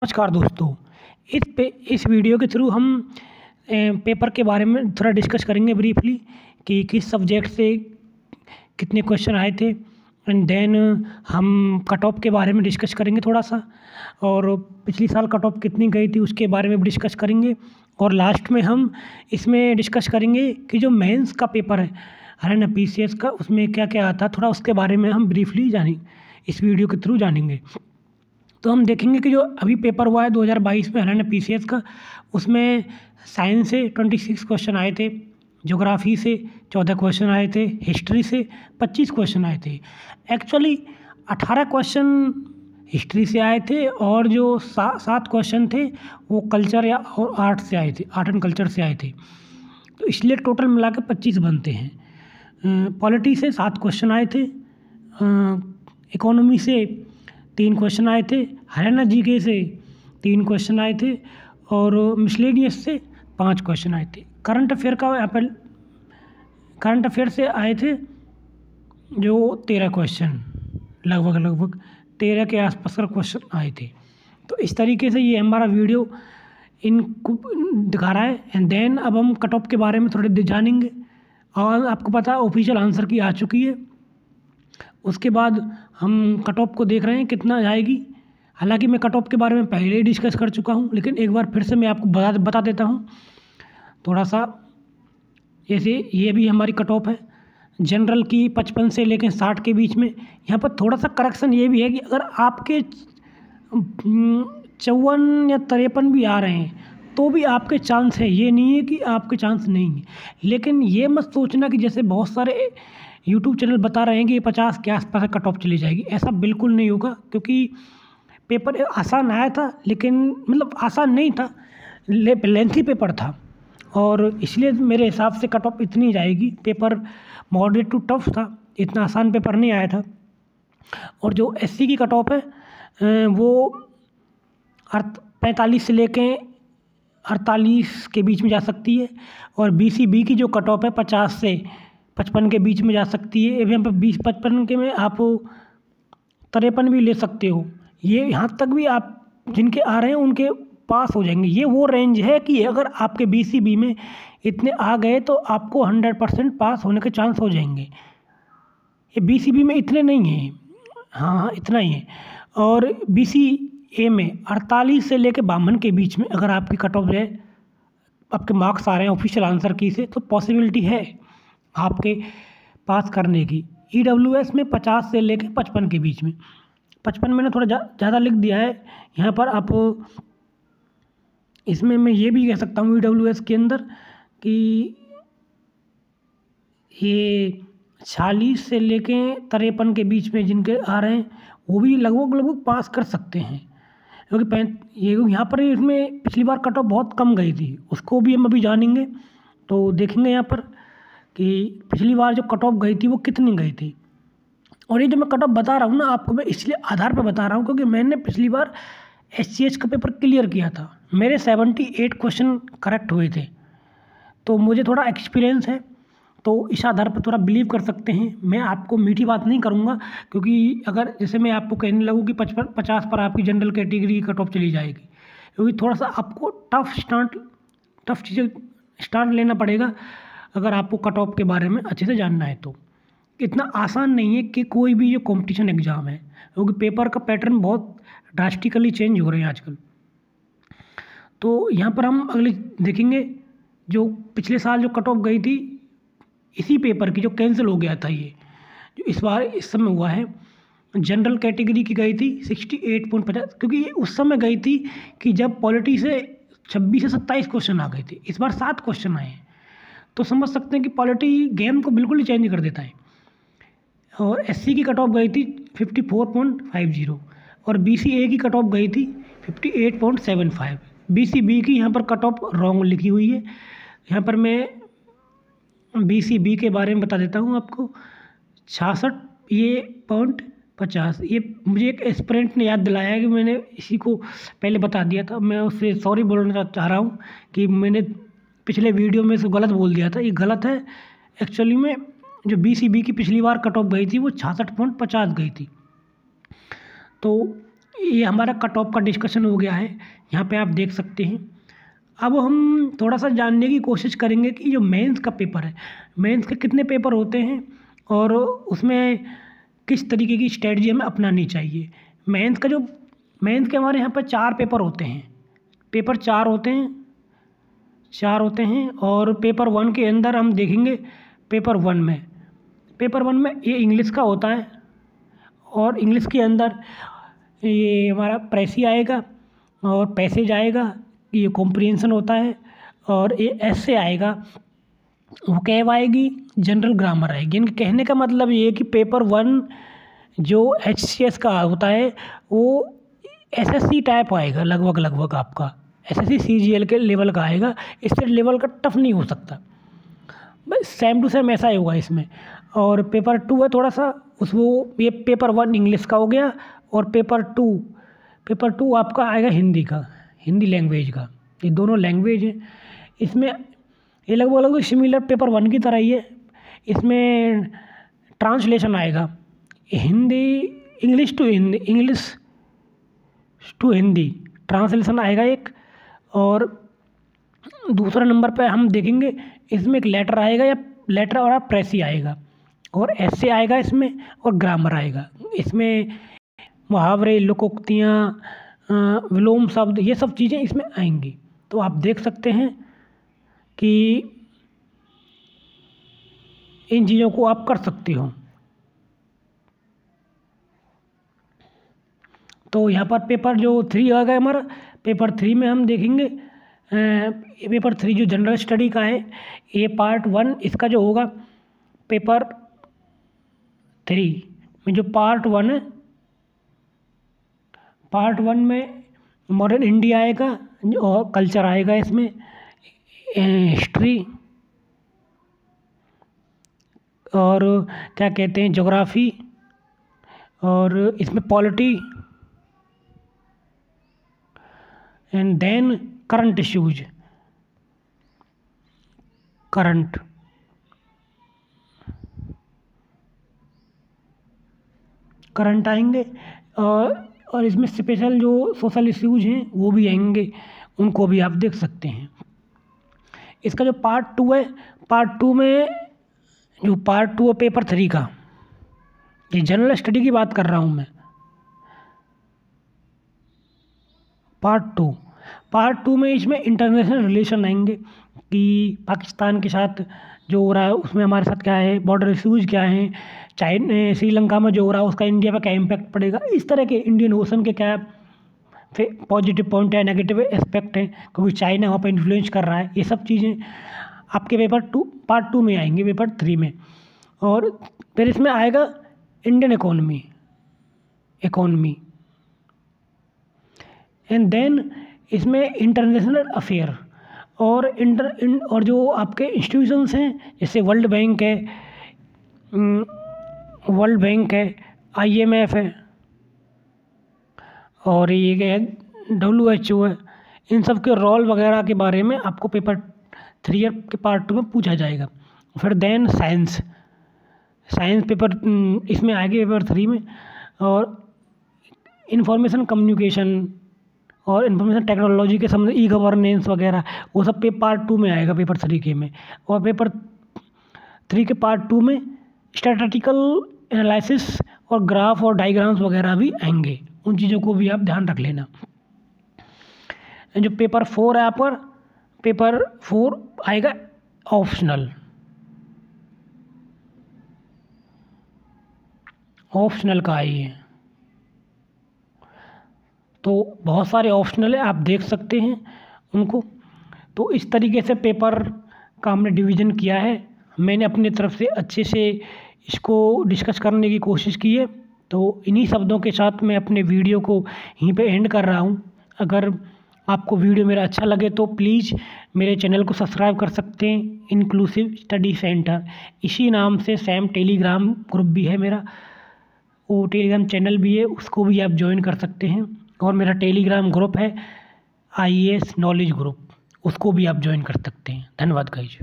नमस्कार दोस्तों। इस वीडियो के थ्रू हम पेपर के बारे में थोड़ा डिस्कस करेंगे ब्रीफली कि किस सब्जेक्ट से कितने क्वेश्चन आए थे एंड देन हम कट ऑफ के बारे में डिस्कस करेंगे थोड़ा सा, और पिछली साल कट ऑफ कितनी गई थी उसके बारे में भी डिस्कस करेंगे। और लास्ट में हम इसमें डिस्कस करेंगे कि जो मेंस का पेपर है ना पीसीएस का, उसमें क्या क्या आता है, थोड़ा उसके बारे में हम ब्रीफली इस वीडियो के थ्रू जानेंगे। तो हम देखेंगे कि जो अभी पेपर हुआ है 2022 में हरियाणा पीसीएस का, उसमें साइंस से 26 क्वेश्चन आए थे, ज्योग्राफी से 14 क्वेश्चन आए थे, हिस्ट्री से 25 क्वेश्चन आए थे। एक्चुअली 18 क्वेश्चन हिस्ट्री से आए थे और जो 7 क्वेश्चन थे वो कल्चर या और आर्ट से आए थे, आर्ट एंड कल्चर से आए थे। तो इसलिए टोटल मिला के 25 बनते हैं। पॉलिटी से 7 क्वेश्चन आए थे, इकोनॉमी से 3 क्वेश्चन आए थे, हरियाणा जीके से 3 क्वेश्चन आए थे और मिसलेनियस से 5 क्वेश्चन आए थे। करंट अफेयर का यहाँ पर करंट अफेयर से आए थे जो 13 क्वेश्चन, लगभग 13 के आसपास का क्वेश्चन आए थे। तो इस तरीके से ये हमारा वीडियो इनको दिखा रहा है। एंड देन अब हम कट ऑफ के बारे में थोड़े जानेंगे। और आपको पता है ऑफिशियल आंसर की आ चुकी है, उसके बाद हम कट ऑफ को देख रहे हैं कितना जाएगी। हालांकि मैं कट ऑफ के बारे में पहले ही डिस्कस कर चुका हूं, लेकिन एक बार फिर से मैं आपको बता देता हूं थोड़ा सा। जैसे ये भी हमारी कट ऑफ है जनरल की 55 से लेकर 60 के बीच में। यहाँ पर थोड़ा सा करेक्शन ये भी है कि अगर आपके 54 या 53 भी आ रहे हैं तो भी आपके चांस है, ये नहीं है कि आपके चांस नहीं है। लेकिन ये मत सोचना कि जैसे बहुत सारे यूट्यूब चैनल बता रहे हैं कि ये 50 के आसपास कट ऑफ चली जाएगी, ऐसा बिल्कुल नहीं होगा। क्योंकि पेपर आसान आया था, लेकिन मतलब आसान नहीं था, लेंथी पेपर था और इसलिए मेरे हिसाब से कट ऑफ इतनी जाएगी। पेपर मॉडरेट टू टफ था, इतना आसान पेपर नहीं आया था। और जो एससी की कट ऑफ है वो 45 से लेके 48 के बीच में जा सकती है। और बीसीबी की जो कट ऑफ है 50 से 55 के बीच में जा सकती है। यहाँ पर 20-55 के में आप 53 भी ले सकते हो। ये यहाँ तक भी आप जिनके आ रहे हैं उनके पास हो जाएंगे। ये वो रेंज है कि अगर आपके बीसीबी में इतने आ गए तो आपको 100% पास होने के चांस हो जाएंगे। ये बीसीबी में इतने नहीं हैं, हाँ इतना ही है। और बीसीए में 48 से लेकर 52 के बीच में अगर आपकी कट ऑफ है, आपके मार्क्स आ रहे हैं ऑफिशियल आंसर की से, तो पॉसिबिलिटी है आपके पास करने की। ईडब्ल्यूएस में 50 से लेकर 55 के बीच में। 55 मैंने थोड़ा ज़्यादा लिख दिया है यहाँ पर। आप इसमें मैं ये भी कह सकता हूँ ईडब्ल्यूएस के अंदर कि ये 46 से लेकर 53 के बीच में जिनके आ रहे हैं वो भी लगभग पास कर सकते हैं। क्योंकि ये यहाँ पर इसमें पिछली बार कट ऑफ बहुत कम गई थी, उसको भी हम अभी जानेंगे। तो देखेंगे यहाँ पर कि पिछली बार जो कट ऑफ गई थी वो कितनी गई थी। और ये जो मैं कट ऑफ बता रहा हूँ ना आपको, मैं इसलिए आधार पर बता रहा हूँ क्योंकि मैंने पिछली बार एचसीएच का पेपर क्लियर किया था, मेरे 78 क्वेश्चन करेक्ट हुए थे। तो मुझे थोड़ा एक्सपीरियंस है, तो इस आधार पर थोड़ा बिलीव कर सकते हैं। मैं आपको मीठी बात नहीं करूँगा, क्योंकि अगर जैसे मैं आपको कहने लगूँ कि 50 पर आपकी जनरल कैटेगरी की कट ऑफ चली जाएगी, क्योंकि थोड़ा सा आपको टफ चीज़ें स्टार्ट लेना पड़ेगा अगर आपको कट ऑफ के बारे में अच्छे से जानना है। तो इतना आसान नहीं है कि कोई भी ये कंपटीशन एग्ज़ाम है, क्योंकि पेपर का पैटर्न बहुत ड्रास्टिकली चेंज हो रहे हैं आजकल। तो यहाँ पर हम अगले देखेंगे जो पिछले साल जो कट ऑफ गई थी इसी पेपर की, जो कैंसिल हो गया था, ये जो इस समय हुआ है। जनरल कैटेगरी की गई थी 68.50, क्योंकि ये उस समय गई थी कि जब पॉलिटी से 26 से 27 क्वेश्चन आ गए थे। इस बार 7 क्वेश्चन आए हैं, तो समझ सकते हैं कि पॉलिटी गेम को बिल्कुल ही चेंज कर देता है। और एससी की कट ऑफ गई थी 54.50 और बीसीए की कट ऑफ गई थी 58.75। बीसीबी की यहाँ पर कट ऑफ रॉन्ग लिखी हुई है। यहाँ पर मैं बीसीबी के बारे में बता देता हूँ आपको। 66 ये .50, ये मुझे एक एस्पिरेंट ने याद दिलाया है कि मैंने इसी को पहले बता दिया था। मैं उससे सॉरी बोलना चाह रहा हूँ कि मैंने पिछले वीडियो में से गलत बोल दिया था, ये गलत है। एक्चुअली में जो बीसीबी की पिछली बार कट ऑफ गई थी वो 66.50 गई थी। तो ये हमारा कट ऑफ का डिस्कशन हो गया है, यहाँ पे आप देख सकते हैं। अब हम थोड़ा सा जानने की कोशिश करेंगे कि जो मेंस का पेपर है, मेंस के कितने पेपर होते हैं और उसमें किस तरीके की स्ट्रेटजी हमें अपनानी चाहिए। मेंस के हमारे यहाँ पर 4 पेपर होते हैं, पेपर 4 होते हैं और पेपर 1 के अंदर हम देखेंगे पेपर 1 में ये इंग्लिश का होता है और इंग्लिश के अंदर ये हमारा प्रेसी आएगा और पैसेज आएगा, ये कॉम्प्रिहेंशन होता है और ये ऐसे आएगा, वोकैब आएगी, जनरल ग्रामर आएगी। इनके कहने का मतलब ये है कि पेपर 1 जो HCS का होता है वो SSC टाइप आएगा, लगभग आपका SSC CGL के लेवल का आएगा, इससे लेवल का टफ नहीं हो सकता, बस सेम टू सेम ऐसा ही होगा इसमें। और पेपर 2 है थोड़ा सा, उसको ये पेपर 1 इंग्लिश का हो गया और पेपर 2 आपका आएगा हिंदी लैंग्वेज का। ये दोनों लैंग्वेज हैं, इसमें ये लगभग सिमिलर पेपर 1 की तरह ही है। इसमें ट्रांसलेशन आएगा, इंग्लिश टू हिंदी ट्रांसलेशन आएगा एक। और दूसरा नंबर पे हम देखेंगे इसमें एक लेटर आएगा या लेटर और प्रेसी आएगा और ऐसे आएगा इसमें, और ग्रामर आएगा। इसमें मुहावरे, लोकोक्तियाँ, विलोम शब्द, ये सब चीज़ें इसमें आएंगी। तो आप देख सकते हैं कि इन चीज़ों को आप कर सकते हो। तो यहाँ पर पेपर जो 3 आ गया हमारा, पेपर 3 में हम देखेंगे पेपर 3 जो जनरल स्टडी का है, ये पार्ट 1 इसका जो होगा पेपर 3 में, जो पार्ट 1 है, पार्ट 1 में मॉडर्न इंडिया आएगा और कल्चर आएगा, इसमें हिस्ट्री और क्या कहते हैं ज्योग्राफी, और इसमें polity and then current issues, current आएंगे और इसमें स्पेशल जो सोशल इश्यूज हैं वो भी आएंगे, उनको भी आप देख सकते हैं। इसका जो पार्ट 2 है, पार्ट 2 में जो पार्ट 2 है पेपर 3 का, ये जनरल स्टडी की बात कर रहा हूँ मैं। पार्ट 2 में इसमें इंटरनेशनल रिलेशन आएंगे कि पाकिस्तान के साथ जो हो रहा है उसमें हमारे साथ क्या है, बॉर्डर इश्यूज क्या हैं, चाइना श्रीलंका में जो हो रहा है उसका इंडिया पर क्या इम्पैक्ट पड़ेगा, इस तरह के इंडियन ओशन के क्या पॉजिटिव पॉइंट है, नेगेटिव एस्पेक्ट है, क्योंकि चाइना वहाँ पर इन्फ्लुएंस कर रहा है। ये सब चीज़ें आपके पार्ट 2 में आएंगे, पेपर 3 में। और फिर इसमें आएगा इंडियन इकोनॉमी एंड देन इसमें इंटरनेशनल अफेयर और जो आपके इंस्टीट्यूशंस हैं, जैसे वर्ल्ड बैंक है, IMF है और ये WHO है, इन सब के रोल वगैरह के बारे में आपको पेपर 3 के पार्ट 2 में पूछा जाएगा। फिर देन साइंस पेपर इसमें आएगी पेपर 3 में, और इंफॉर्मेशन कम्युनिकेशन और इंफॉर्मेशन टेक्नोलॉजी के संबंध ई-गवर्नेंस वगैरह, वो सब पार्ट 2 में आएगा पेपर 3 के में। और पेपर 3 के पार्ट 2 में स्टैटिस्टिकल एनालिसिस और ग्राफ और डायग्राम्स वगैरह भी आएंगे, उन चीज़ों को भी आप ध्यान रख लेना। जो पेपर 4 है यहाँ पर, पेपर 4 आएगा ऑप्शनल का है, तो बहुत सारे ऑप्शनल है, आप देख सकते हैं उनको। तो इस तरीके से पेपर का हमने डिवीज़न किया है, मैंने अपनी तरफ से अच्छे से इसको डिस्कस करने की कोशिश की है। तो इन्हीं शब्दों के साथ मैं अपने वीडियो को यहीं पे एंड कर रहा हूँ। अगर आपको वीडियो मेरा अच्छा लगे तो प्लीज़ मेरे चैनल को सब्सक्राइब कर सकते हैं, इंक्लूसिव स्टडी सेंटर, इसी नाम से सेम टेलीग्राम ग्रुप भी है मेरा, वो टेलीग्राम चैनल भी है, उसको भी आप ज्वाइन कर सकते हैं। और मेरा टेलीग्राम ग्रुप है IAS नॉलेज ग्रुप, उसको भी आप ज्वाइन कर सकते हैं। धन्यवाद गाइस।